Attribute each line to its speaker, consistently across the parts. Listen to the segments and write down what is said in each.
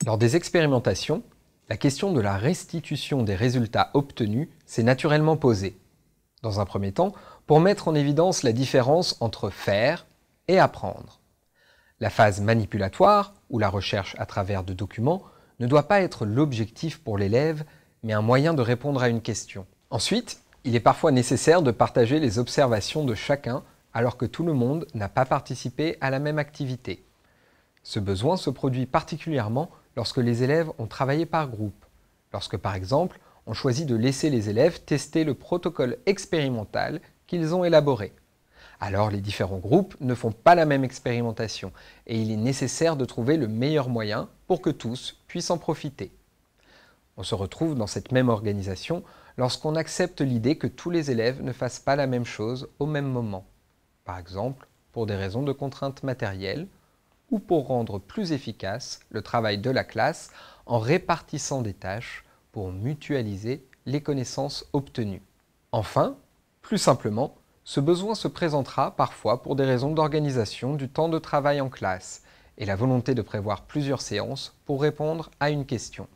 Speaker 1: Lors des expérimentations, la question de la restitution des résultats obtenus s'est naturellement posée. Dans un premier temps, pour mettre en évidence la différence entre faire et apprendre. La phase manipulatoire, ou la recherche à travers de documents, ne doit pas être l'objectif pour l'élève, mais un moyen de répondre à une question. Ensuite, il est parfois nécessaire de partager les observations de chacun alors que tout le monde n'a pas participé à la même activité. Ce besoin se produit particulièrement lorsque les élèves ont travaillé par groupe, lorsque par exemple on choisit de laisser les élèves tester le protocole expérimental qu'ils ont élaboré. Alors les différents groupes ne font pas la même expérimentation et il est nécessaire de trouver le meilleur moyen pour que tous puissent en profiter. On se retrouve dans cette même organisation lorsqu'on accepte l'idée que tous les élèves ne fassent pas la même chose au même moment. Par exemple, pour des raisons de contraintes matérielles ou pour rendre plus efficace le travail de la classe en répartissant des tâches pour mutualiser les connaissances obtenues. Enfin, plus simplement, ce besoin se présentera parfois pour des raisons d'organisation du temps de travail en classe et la volonté de prévoir plusieurs séances pour répondre à une question.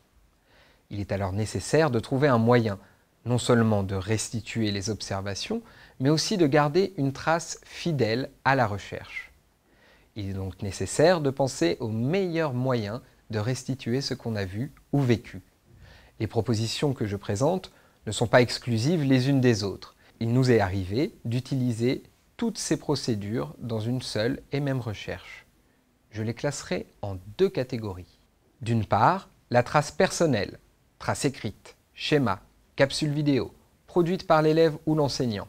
Speaker 1: Il est alors nécessaire de trouver un moyen, non seulement de restituer les observations, mais aussi de garder une trace fidèle à la recherche. Il est donc nécessaire de penser aux meilleurs moyens de restituer ce qu'on a vu ou vécu. Les propositions que je présente ne sont pas exclusives les unes des autres. Il nous est arrivé d'utiliser toutes ces procédures dans une seule et même recherche. Je les classerai en deux catégories. D'une part, la trace personnelle, trace écrite, schéma, capsule vidéo, produite par l'élève ou l'enseignant.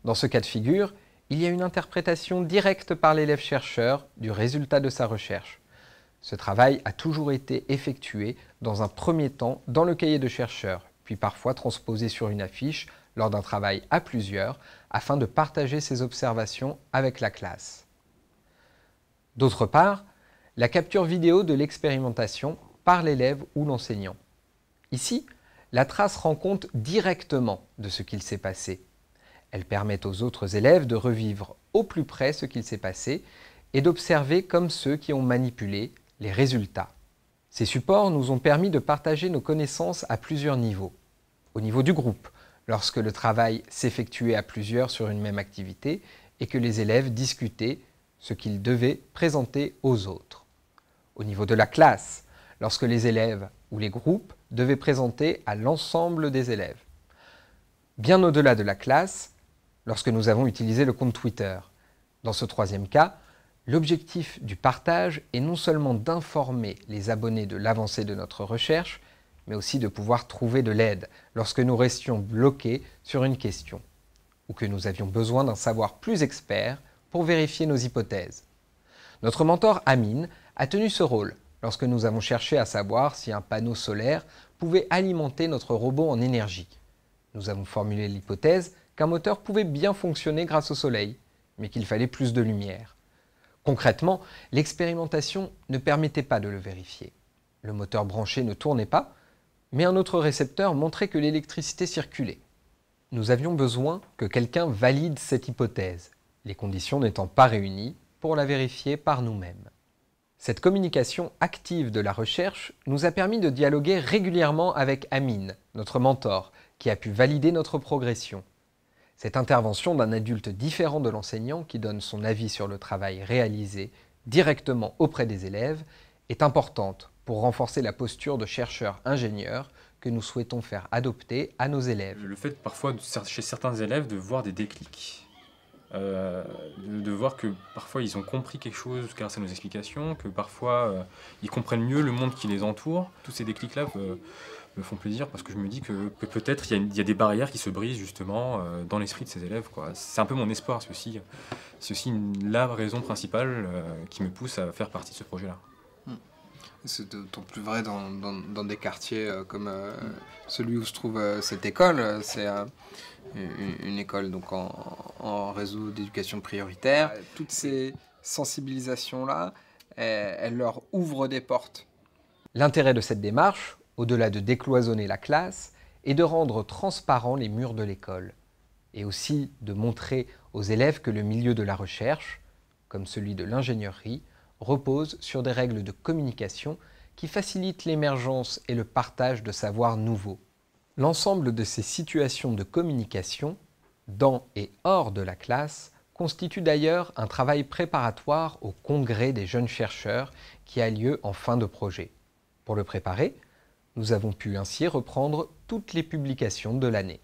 Speaker 1: Dans ce cas de figure, il y a une interprétation directe par l'élève-chercheur du résultat de sa recherche. Ce travail a toujours été effectué dans un premier temps dans le cahier de chercheur, puis parfois transposé sur une affiche lors d'un travail à plusieurs, afin de partager ses observations avec la classe. D'autre part, la capture vidéo de l'expérimentation par l'élève ou l'enseignant. Ici, la trace rend compte directement de ce qu'il s'est passé. Elle permet aux autres élèves de revivre au plus près ce qu'il s'est passé et d'observer comme ceux qui ont manipulé les résultats. Ces supports nous ont permis de partager nos connaissances à plusieurs niveaux. Au niveau du groupe, lorsque le travail s'effectuait à plusieurs sur une même activité et que les élèves discutaient ce qu'ils devaient présenter aux autres. Au niveau de la classe, lorsque les élèves ou les groupes devaient présenter à l'ensemble des élèves. Bien au-delà de la classe, lorsque nous avons utilisé le compte Twitter. Dans ce troisième cas, l'objectif du partage est non seulement d'informer les abonnés de l'avancée de notre recherche, mais aussi de pouvoir trouver de l'aide lorsque nous restions bloqués sur une question, ou que nous avions besoin d'un savoir plus expert pour vérifier nos hypothèses. Notre mentor Amine a tenu ce rôle lorsque nous avons cherché à savoir si un panneau solaire pouvait alimenter notre robot en énergie. Nous avons formulé l'hypothèse qu'un moteur pouvait bien fonctionner grâce au soleil, mais qu'il fallait plus de lumière. Concrètement, l'expérimentation ne permettait pas de le vérifier. Le moteur branché ne tournait pas, mais un autre récepteur montrait que l'électricité circulait. Nous avions besoin que quelqu'un valide cette hypothèse, les conditions n'étant pas réunies pour la vérifier par nous-mêmes. Cette communication active de la recherche nous a permis de dialoguer régulièrement avec Amine, notre mentor, qui a pu valider notre progression. Cette intervention d'un adulte différent de l'enseignant qui donne son avis sur le travail réalisé directement auprès des élèves est importante pour renforcer la posture de chercheur-ingénieur que nous souhaitons faire adopter à nos élèves.
Speaker 2: Le fait parfois chez certains élèves de voir des déclics, de voir que parfois ils ont compris quelque chose grâce à nos explications, que parfois ils comprennent mieux le monde qui les entoure, tous ces déclics-là me font plaisir parce que je me dis que peut-être il y a des barrières qui se brisent justement dans l'esprit de ces élèves, quoi. C'est un peu mon espoir, c'est aussi la raison principale qui me pousse à faire partie de ce projet-là.
Speaker 3: C'est d'autant plus vrai dans des quartiers comme celui où se trouve cette école. C'est une école donc en réseau d'éducation prioritaire. Toutes ces sensibilisations-là, elles leur ouvrent des portes.
Speaker 1: L'intérêt de cette démarche, au-delà de décloisonner la classe, est de rendre transparents les murs de l'école et aussi de montrer aux élèves que le milieu de la recherche, comme celui de l'ingénierie, repose sur des règles de communication qui facilitent l'émergence et le partage de savoirs nouveaux. L'ensemble de ces situations de communication, dans et hors de la classe, constitue d'ailleurs un travail préparatoire au congrès des jeunes chercheurs qui a lieu en fin de projet. Pour le préparer, nous avons pu ainsi reprendre toutes les publications de l'année.